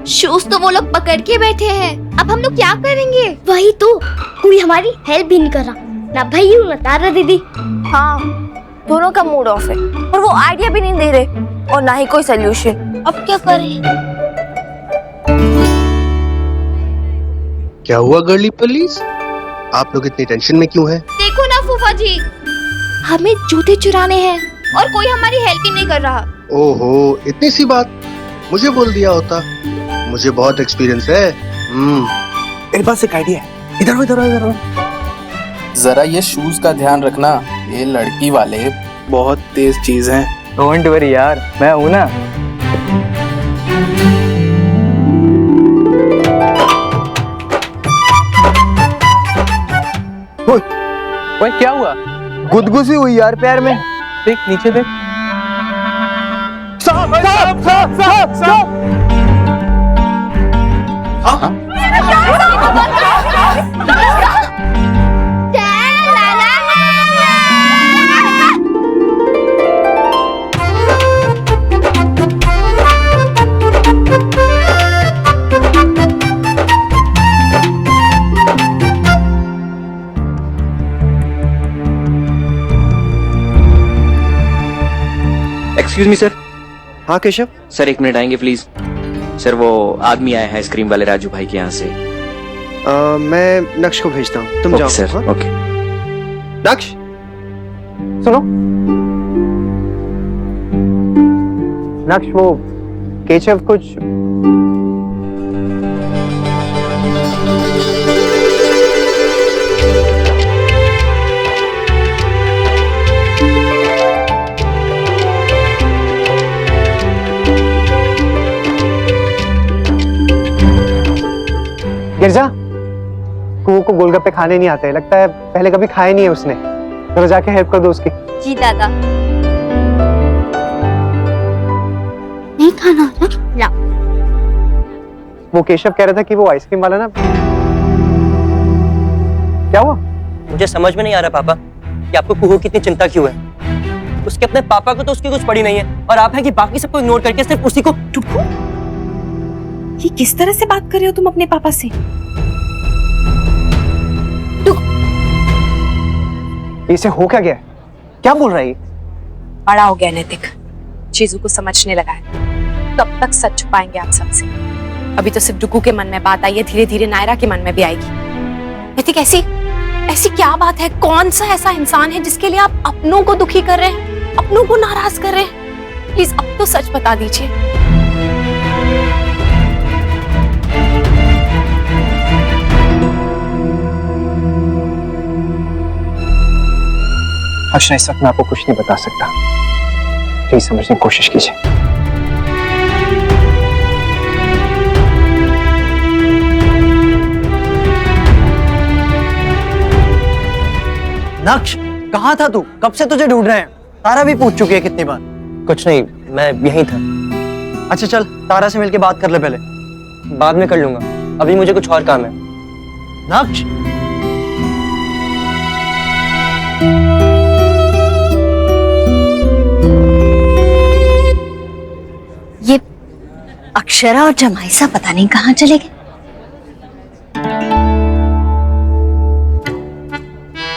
Shoes तो वो लोग पकड़ के बैठे हैं, अब हम लोग क्या करेंगे? वही तो, कोई हमारी हेल्प भी नहीं कर रहा, ना भैया ना तारा दीदी। हाँ, दोनों का मूड ऑफ है और वो आइडिया भी नहीं दे रहे और ना ही कोई सोल्यूशन। अब क्या करें? क्या हुआ गर्ली पुलिस? आप लोग इतनी टेंशन में क्यों हैं? देखो ना फूफा जी, हमें जूते चुराने हैं और कोई हमारी हेल्प ही नहीं कर रहा। ओहो, इतनी सी बात, मुझे बोल दिया होता, मुझे बहुत एक्सपीरियंस है। मेरे पास एक आइडिया है, इधर इधर इधर। जरा ये शूज का ध्यान रखना, ये लड़की वाले बहुत तेज चीज हैं। डोंट वरी यार, मैं हूं ना। ओए क्या हुआ? गुदगुदी हुई यार पैर में। देख नीचे देख। सांप सांप सांप सांप सांप। हाँ? Excuse me sir. हाँ केशव सर 1 मिनट आएंगे प्लीज। सर वो आदमी आया है आइसक्रीम वाले राजू भाई के यहाँ से। मैं नक्श को भेजता हूँ, तुम जाओ। सर हाँ? ओके। नक्श सुनो, नक्श वो केशव कुछ गिरजा, कुहू को गोलगप्पे खाने नहीं आते, लगता है पहले कभी खाए नहीं है उसने। जरा जाके हेल्प कर दो उसकी। जी दादा। नहीं खाना ना? वो केशव कह रहा था कि वो आइसक्रीम वाला ना, क्या हुआ? मुझे समझ में नहीं आ रहा पापा कि आपको कुहू की इतनी चिंता क्यों है। उसके अपने पापा को तो उसकी कुछ पड़ी नहीं है और आप है कि बाकी सबको इग्नोर करके सिर्फ उसी को। ये किस तरह से बात कर रहे हो तुम अपने पापा से? इसे हो क्या गया? क्या बोल रहा है ये? बड़ा हो गया नैतिक, चीजों को समझने लगा है। कब तक सच छुपाएंगे आप सबसे? अभी तो सिर्फ डुकू के मन में बात आई है, धीरे धीरे नायरा के मन में भी आएगी। नैतिक ऐसी ऐसी क्या बात है? कौन सा ऐसा इंसान है जिसके लिए आप अपनों को दुखी कर रहे हैं, अपनों को नाराज कर रहे हैं? प्लीज अब तो सच बता दीजिए। अच्छा, इस वक्त मैं आपको कुछ नहीं बता सकता, प्लीज समझने की कोशिश कीजिए। नक्श कहाँ था तू? कब से तुझे ढूंढ रहे हैं। तारा भी पूछ चुकी है कितनी बार। कुछ नहीं, मैं यहीं था। अच्छा चल, तारा से मिलके बात कर ले पहले, बाद में कर लूंगा, अभी मुझे कुछ और काम है। नक्श ये अक्षरा और जमाइसा पता नहीं कहाँ चले गए।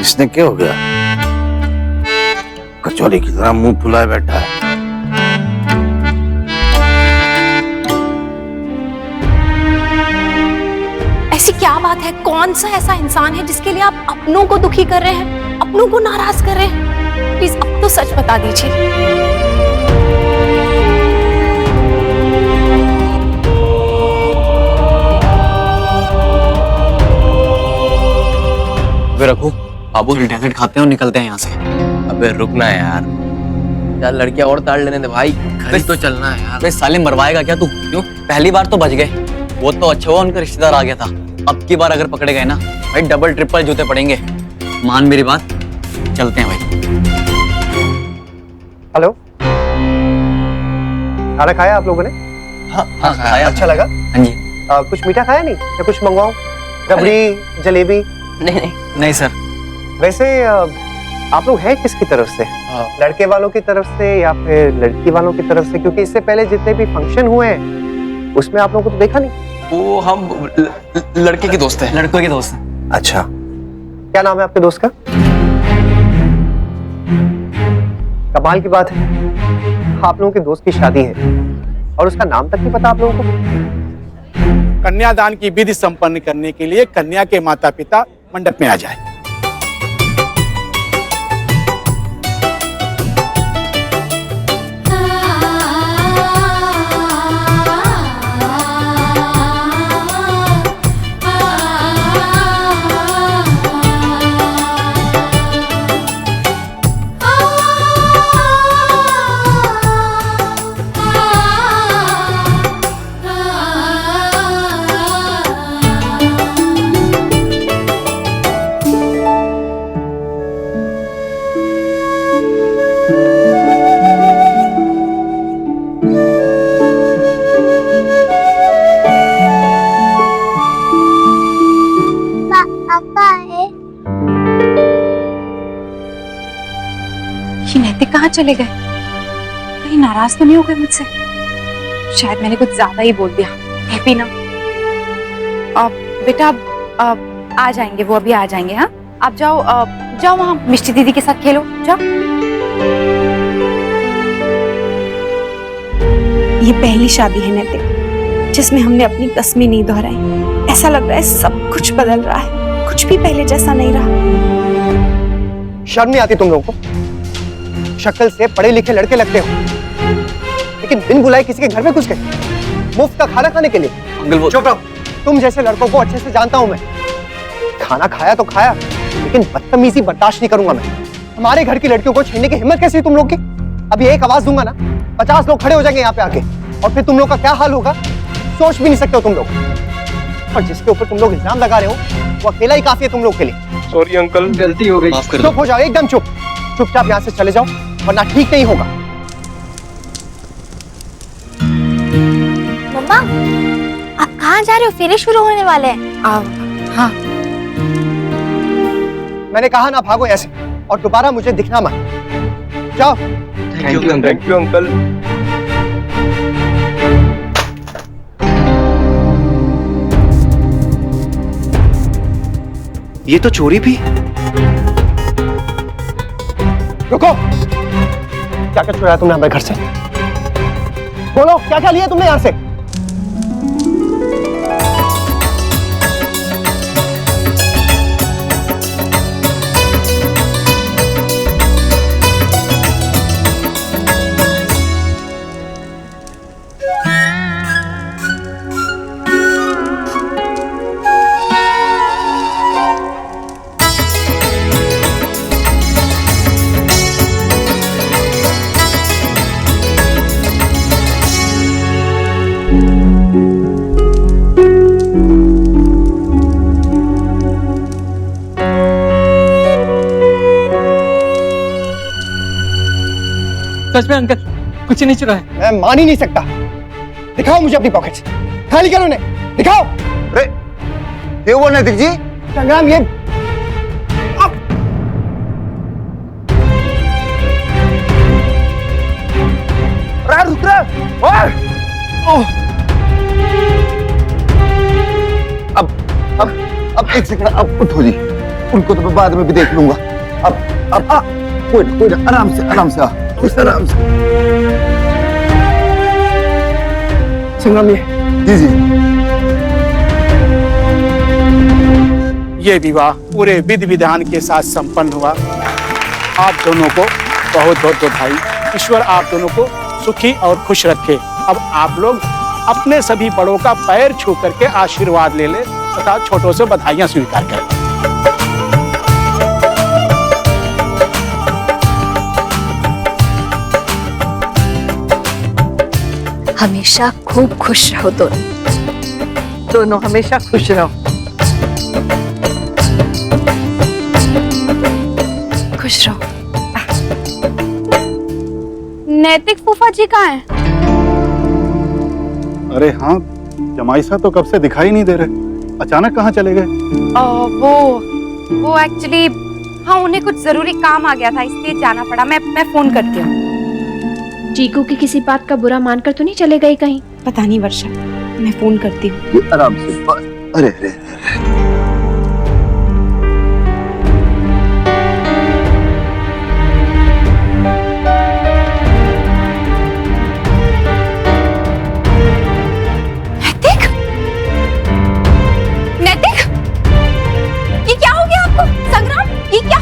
इसने क्या हो गया? कचौरी की तरह मुंह फुलाए बैठा है। ऐसी क्या बात है? कौन सा ऐसा इंसान है जिसके लिए आप अपनों को दुखी कर रहे हैं, अपनों को नाराज कर रहे हैं? प्लीज अब तो सच बता दीजिए। वे रखो, बाबू डेजर्ट खाते हैं और निकलते हैं यहाँ से। अबे रुकना यार, यार लड़कियां और ताड़ लेने दे भाई, घर तो चलना है यार। वे साले मरवाएगा क्या तू? क्यों? पहली बार तो बच गए, वो तो अच्छा हुआ उनका रिश्तेदार आ गया था। अब की बार अगर पकड़े गए ना भाई, डबल ट्रिपल जूते पड़ेंगे। मान मेरी बात, चलते हैं भाई। हेलो, खाना खाया आप लोगों ने? हाँ खाया। अच्छा लगा? हाँ जी। कुछ मीठा खाया नहीं या कुछ मंगवाऊं? रबड़ी, जलेबी? नहीं नहीं सर। वैसे आप लोग हैं किसकी तरफ से? लड़के वालों की तरफ से या फिर लड़की वालों की तरफ से? क्योंकि इससे पहले जितने भी फंक्शन हुए हैं उसमें आप लोगों को तो देखा नहीं। वो हम लड़के के दोस्त हैं। लड़कों के दोस्त हैं। अच्छा, क्या नाम है आपके दोस्त का? कमाल की बात है, आप लोगों के दोस्त की शादी है और उसका नाम तक नहीं पता आप लोगों को। कन्यादान की विधि संपन्न करने के लिए कन्या के माता पिता मंडप में आ जाए। ये नैतिक कहाँ चले गए? कहीं नाराज तो नहीं हो गए मुझसे? शायद मैंने कुछ ज्यादा ही बोल दिया। हैप्पी ना? बेटा आ जाएंगे, वो अभी आ जाएंगे। हाँ, आप जाओ जाओ वहाँ मिष्टी दीदी के साथ खेलो, जाओ। ये पहली शादी है नैतिक जिसमें हमने अपनी कस्में नहीं दोहराई। ऐसा लग रहा है सब कुछ बदल रहा है, कुछ भी पहले जैसा नहीं रहा। शर्म नहीं आती तुम लोगों को? शक्ल से पढ़े लिखे लड़के लगते हो, लेकिन बिन बुलाए किसी के घर में घुस गए मुफ्त का खाना खाने के लिए। अंकल वो चुप रहो, तुम जैसे लड़कों को अच्छे से जानता हूं मैं। खाना खाया तो खाया, लेकिन बदतमीजी बर्दाश्त नहीं करूंगा मैं। हमारे घर की लड़कियों को छेड़ने की हिम्मत कैसी है तुम लोग की? अभी एक आवाज दूंगा ना, 50 लोग खड़े हो जाएंगे यहाँ पे आके, और फिर तुम लोग का क्या हाल होगा सोच भी नहीं सकते हो तुम लोग। और जिसके ऊपर तुम लोग इल्जाम लगा रहे हो वो अकेला ही काफी है तुम लोग के लिए। सॉरी अंकल, गलती हो गई। माफ कर दो। चुप हो जाओ, एकदम चुप। चुपचाप यहाँ से चले जाओ वरना ठीक नहीं होगा। मम्मा, आप कहाँ जा रहे हो? फेरे शुरू होने वाले हैं। हाँ, मैंने कहा ना भागो ऐसे, और दोबारा मुझे दिखना मत। जाओ। Thank you uncle. ये तो चोरी भी। रुको, क्या क्या चुराया तुमने हमारे घर से? बोलो, क्या क्या लिया तुमने यहाँ से? सच में अंकल कुछ नहीं चुरा है। मैं मान ही नहीं सकता। दिखाओ मुझे अपनी पॉकेट्स, खाली करो उन्हें, दिखाओ। अरे ये वो नैतिक जी, संग्राम, ये रुक रहा। अब एक सेकंड, अब उठो जी, उनको तो मैं बाद में भी देख लूंगा। अब कोई ना, आराम से आराम से आराम से। संग्राम, जी जी। ये विवाह पूरे विधि विधान के साथ संपन्न हुआ। आप दोनों को बहुत बहुत बधाई। ईश्वर आप दोनों को सुखी और खुश रखे। अब आप लोग अपने सभी बड़ों का पैर छू करके आशीर्वाद ले ले तथा छोटों से बधाइयां स्वीकार करें। हमेशा खूब खुश रहो दोनों हमेशा खुश रहो। खुश रहो। नैतिक फूफा जी कहाँ हैं? अरे हाँ, जमाई साहब तो कब से दिखाई नहीं दे रहे, अचानक कहाँ चले गए? वो एक्चुअली हाँ, उन्हें कुछ जरूरी काम आ गया था इसलिए जाना पड़ा। मैं फोन करती हूँ। चीकू की किसी बात का बुरा मानकर तो नहीं चले गई कहीं? पता नहीं वर्षा, मैं फोन करती हूँ। आराम से अरे अरे नैतिक, ये क्या हो गया आपको? संग्राम, ये क्या?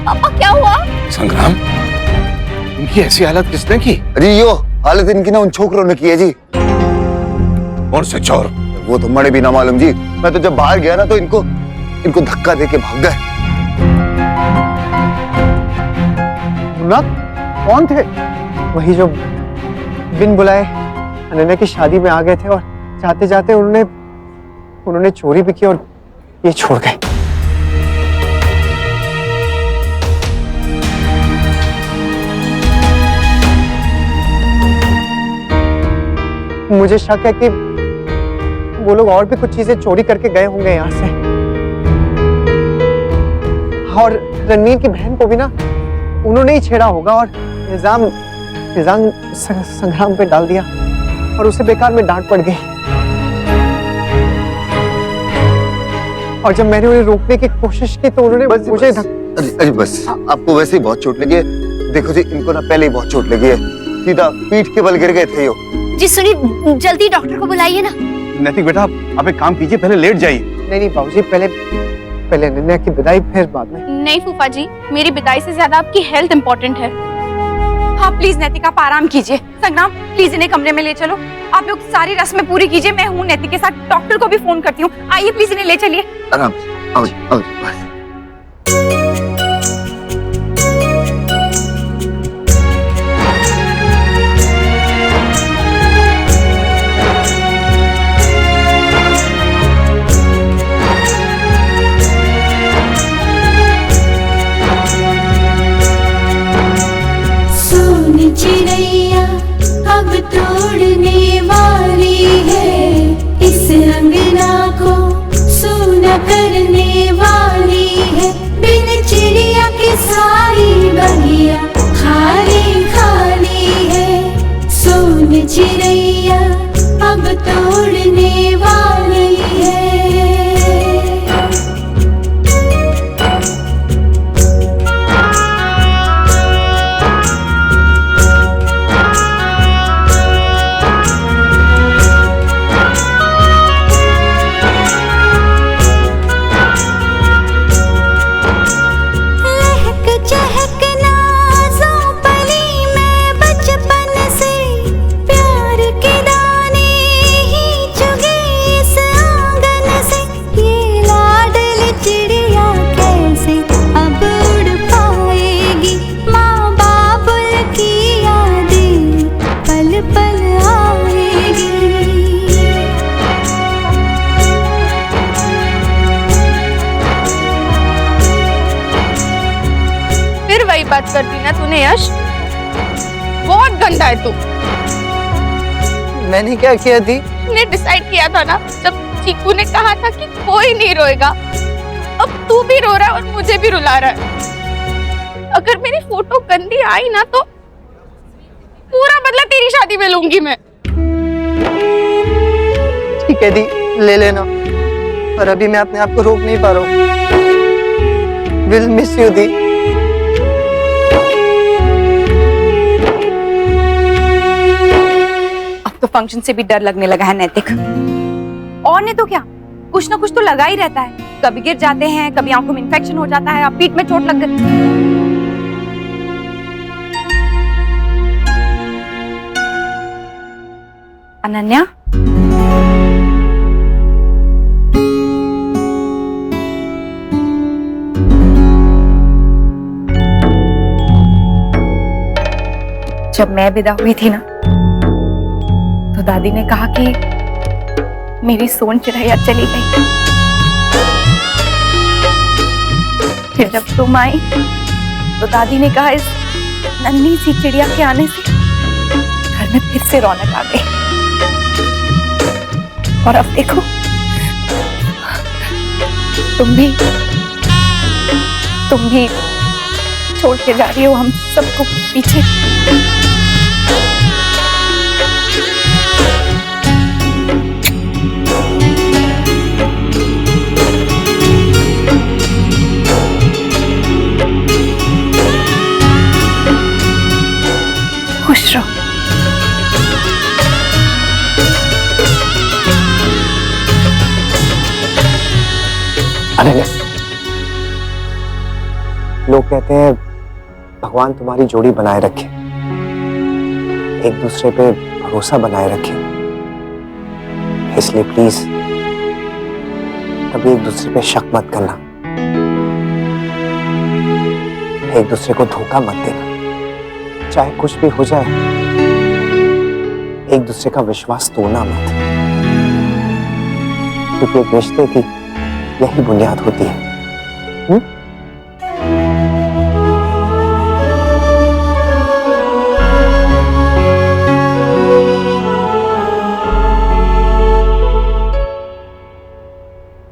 पापा क्या हुआ? संग्राम, इनकी ऐसी हालत किसने की? अरे यो हालत इनकी ना उन छोकरों ने की है जी। कौन से चोर? वो तो मरे भी ना मालूम जी। मैं तो जब बाहर गया ना तो इनको धक्का दे के भाग गए। मुन्ना, कौन थे? वही जो बिन बुलाए अनन्या की शादी में आ गए थे और जाते जाते उन्होंने चोरी भी की और ये छोड़ गए। मुझे शक है कि वो लोग और भी कुछ चीजें चोरी करके गए होंगे यहाँ से। और रणवीर की बहन को भी ना उन्होंने ही छेड़ा होगा और इल्जाम संग्राम पे डाल दिया और उसे बेकार में डांट पड़ गई। और जब मैंने उन्हें रोकने की कोशिश की तो उन्होंने मुझे अरे बस, आपको वैसे ही बहुत चोट लगी है। देखो जी, इनको ना पहले ही बहुत चोट लगी है। सीधा पीठ के बल गिर गए थे यो। जी सुनिए, जल्दी डॉक्टर को बुलाइए ना। नैतिक बेटा, आप एक काम कीजिए, पहले लेट जाइए। नहीं बाबूजी, पहले अनन्या की विदाई, फिर बाद में। नहीं फूफा जी, मेरी विदाई से ज्यादा आपकी हेल्थ इम्पोर्टेंट है। हाँ प्लीज नैतिक, आप आराम कीजिए। संग्राम, प्लीज इन्हें कमरे में ले चलो। आप लोग सारी रस्में पूरी कीजिए। मैं हूँ नैतिक के साथ, डॉक्टर को भी फोन करती हूँ। आइए प्लीज, इन्हें ले चलिए। आराम से, आओ बस। चिड़ैया अब तोड़ने वाली है, इस अंगना को सूना करने वाली है। बिन चिड़िया की सारी बगिया खाली खाली है। सोन चिड़ैया अब तोड़ने वाली है। बात करती ना तूने यश, बहुत गंदा है तू। मैंने क्या किया थी? तूने डिसाइड किया था ना जब चीकू ने कहा था कि कोई नहीं रोएगा, अब तू भी रो रहा है और मुझे भी रुला रहा है। अगर मेरी फोटो गंदी आई ना तो पूरा बदला तेरी शादी में लूंगी मैं। ठीक है दी, ले लेना, पर अभी मैं अपने आप को रोक नहीं पा रहा हूँ। विल मिस यू दी। तो फंक्शन से भी डर लगने लगा है नैतिक। और नहीं तो क्या, कुछ ना कुछ तो लगा ही रहता है। कभी गिर जाते हैं, कभी आंखों में इंफेक्शन हो जाता है, अब पीठ में चोट लग गई। अनन्या, जब मैं विदा हुई थी ना तो दादी ने कहा कि मेरी सोन चिड़ैया चली गई। फिर जब तुम आई तो दादी ने कहा इस नन्ही सी चिड़िया के आने से घर में फिर से रौनक आ गई। और अब देखो तुम भी तुम भी छोड़ के जा रही हो हम सबको पीछे। खुश रहो। अनन्या, लोग कहते हैं भगवान तुम्हारी जोड़ी बनाए रखे, एक दूसरे पे भरोसा बनाए रखे, इसलिए प्लीज कभी एक दूसरे पे शक मत करना, एक दूसरे को धोखा मत देना, चाहे कुछ भी हो जाए एक दूसरे का विश्वास तोड़ना मत, क्योंकि एक रिश्ते की यही बुनियाद होती है।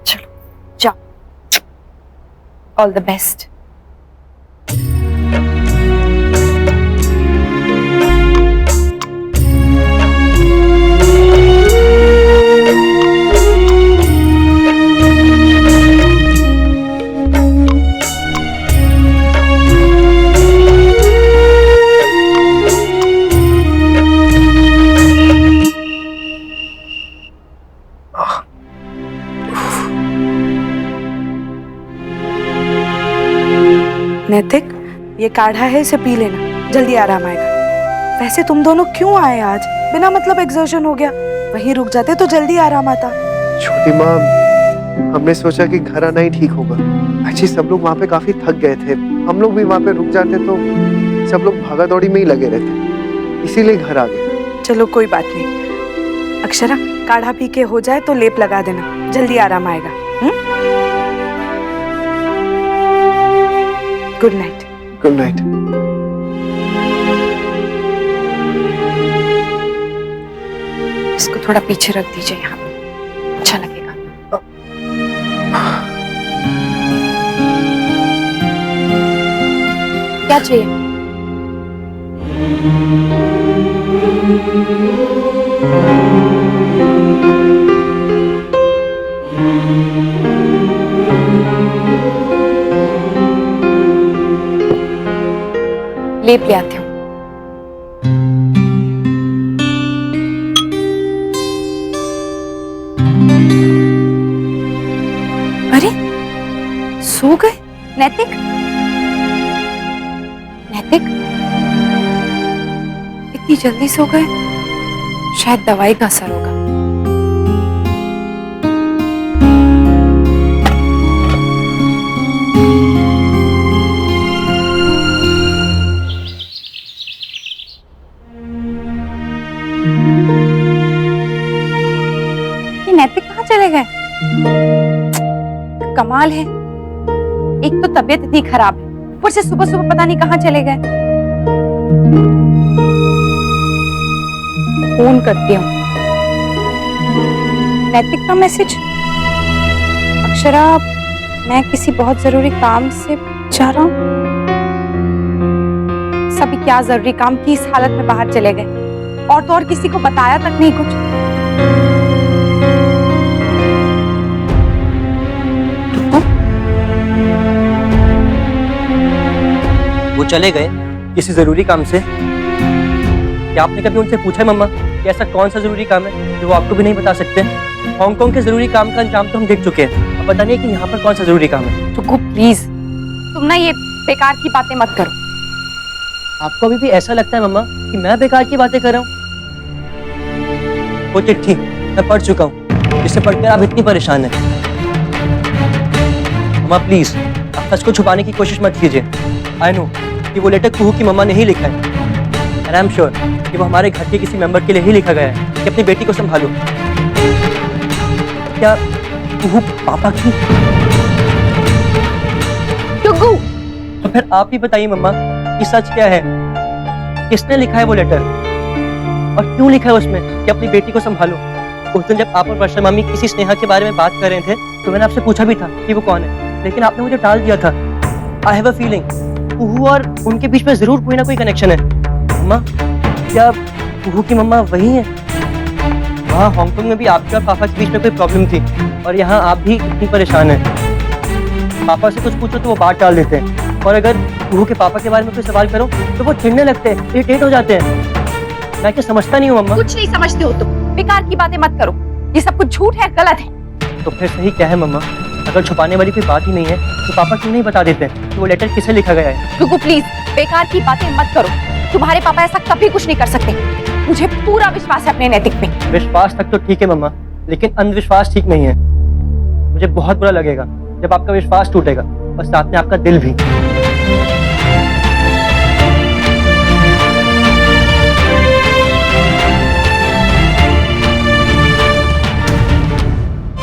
चलो जाओ, ऑल द बेस्ट। नैतिक, ये काढ़ा है, इसे पी लेना, जल्दी आराम आएगा। वैसे तुम दोनों क्यों आए आज? बिना मतलब एक्सर्शन हो गया, वहीं रुक जाते तो जल्दी आराम आता। छोटी माँ, हमने सोचा कि घर आना ही ठीक होगा। एक्चुअली सब लोग वहाँ पे काफी थक गए थे, हम लोग भी वहाँ पे रुक जाते तो सब लोग भागा दौड़ी में ही लगे रहते, इसीलिए घर आ गए। चलो कोई बात नहीं। अक्षरा, काढ़ा पी के हो जाए तो लेप लगा देना, जल्दी आराम आएगा। Good night. Good night. इसको थोड़ा पीछे रख दीजिए, यहाँ पे अच्छा लगेगा। क्या चाहिए? लेप ले आती हूँ। अरे सो गए नैतिक? नैतिक इतनी जल्दी सो गए? शायद दवाई का असर होगा। नैतिक कहाँ चले गए? कमाल है, एक तो तबीयत इतनी खराब है, ऊपर से सुबह सुबह पता नहीं कहाँ चले गए। फोन करती हूँ। नैतिक का मैसेज। अक्षरा, मैं किसी बहुत जरूरी काम से जा रहा हूँ। सभी क्या जरूरी काम की इस हालत में बाहर चले गए, और तो और किसी को बताया तक नहीं कुछ। वो चले गए किसी जरूरी काम से? क्या आपने कभी उनसे पूछा है मम्मा कि ऐसा कौन सा जरूरी काम है जो वो आपको भी नहीं बता सकते? हांगकांग के जरूरी काम का अंजाम तो हम देख चुके हैं, अब पता नहीं कि यहाँ पर कौन सा जरूरी काम है। तो प्लीज तुम ना ये बेकार की बातें मत करो। आपको अभी भी ऐसा लगता है मम्मा कि मैं बेकार की बातें कर रहा हूँ? वो चिट्ठी मैं पढ़ चुका हूँ, जिससे पढ़कर आप इतनी परेशान हैं। मम्मा प्लीज, आप सच को छुपाने की कोशिश मत कीजिए। आई नो कि वो लेटर कुहू की मम्मा ने ही लिखा है, एंड आई एम श्योर कि वो हमारे घर के किसी मेंबर के लिए ही लिखा गया है कि अपनी बेटी को संभालो। क्या कुहू पापा की? तो फिर आप ही बताइए मम्मा कि सच क्या है? किसने लिखा है वो लेटर, और क्यों लिखा है उसमें कि अपनी बेटी को संभालो? उस दिन जब आप और वर्षा मामी किसी स्नेहा के बारे में बात कर रहे थे तो मैंने आपसे पूछा भी था कि वो कौन है, लेकिन आपने मुझे टाल दिया था। आई हैव अ फीलिंग कुहू और उनके बीच में जरूर कोई ना कोई कनेक्शन है। मम्मा, क्या कुहू की मम्मा वही है? वहाँ हांगकांग में भी आपके और पापा के बीच में कोई प्रॉब्लम थी और यहाँ आप भी इतनी परेशान हैं। पापा से कुछ पूछो तो वो बात टाल देते हैं, और अगर कुहू के पापा के बारे में कोई सवाल करो तो वो चिढ़ने लगते हैं, इरिटेट हो जाते हैं। मैं क्या समझता नहीं हूँ मम्मा? कुछ नहीं समझते हो तुम, बेकार की बातें मत करो, ये सब कुछ झूठ है, गलत है। तो फिर सही क्या है मम्मा? अगर छुपाने वाली कोई बात ही नहीं है तो पापा क्यों नहीं बता देते कि वो लेटर किसे लिखा गया है? गुगु प्लीज बेकार की बातें मत करो, तुम्हारे पापा ऐसा कभी कुछ नहीं कर सकते। मुझे पूरा विश्वास है अपने नैतिक पे। विश्वास तक तो ठीक है मम्मा, लेकिन अंधविश्वास ठीक नहीं है। मुझे बहुत बुरा लगेगा जब आपका विश्वास टूटेगा और साथ में आपका दिल भी।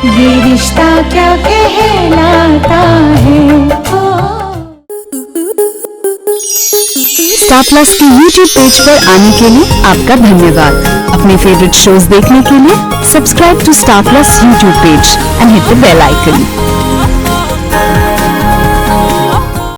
ये रिश्ता क्या कहलाता है। स्टार प्लस के YouTube पेज पर आने के लिए आपका धन्यवाद। अपने फेवरेट शोज देखने के लिए subscribe to star plus YouTube page and hit the bell icon.